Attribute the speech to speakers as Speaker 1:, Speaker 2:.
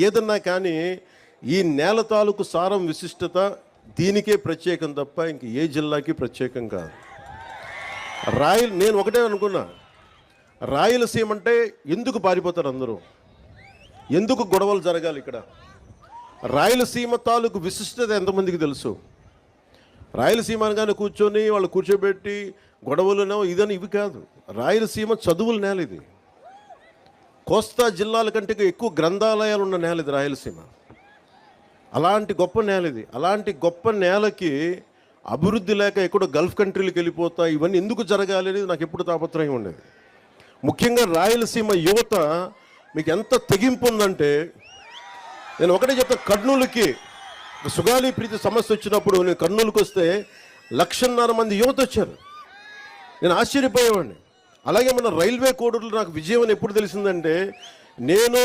Speaker 1: ఏదన్నా కానీ ఈ నేల తాలూకు సారం విశిష్టత దీనికే ప్రత్యేకం తప్ప ఇంక ఏ జిల్లాకి ప్రత్యేకం కాదు. నేను ఒకటే అనుకున్నా, రాయలసీమ అంటే ఎందుకు పారిపోతారు అందరూ, ఎందుకు గొడవలు జరగాలి ఇక్కడ? రాయలసీమ తాలూకు విశిష్టత ఎంతమందికి తెలుసు? రాయలసీమ అనగానే కూర్చొని వాళ్ళు కూర్చోబెట్టి గొడవలునో ఇదని ఇవి కాదు. రాయలసీమ చదువుల నేల ఇది. కోస్తా జిల్లాల కంటే ఎక్కువ గ్రంథాలయాలు ఉన్న నేల ఇది రాయలసీమ. అలాంటి గొప్ప నేల ఇది. అలాంటి గొప్ప నేలకి అభివృద్ధి లేక ఎక్కడో గల్ఫ్ కంట్రీలకు వెళ్ళిపోతా ఇవన్నీ ఎందుకు జరగాలి అనేది నాకు ఎప్పుడు తాపత్రయం ఉండేది. ముఖ్యంగా రాయలసీమ యువత మీకు ఎంత తెగింపు ఉందంటే, నేను ఒకటే చెప్తాను, కర్నూలుకి సుగాలి ప్రీతి సమస్య వచ్చినప్పుడు నేను కర్నూలుకి వస్తే 1,50,000 మంది యువత వచ్చారు. నేను ఆశ్చర్యపోయేవాడిని. అలాగే మన రైల్వే కోడూరులో నాకు విజయం అని ఎప్పుడు తెలిసిందంటే, నేను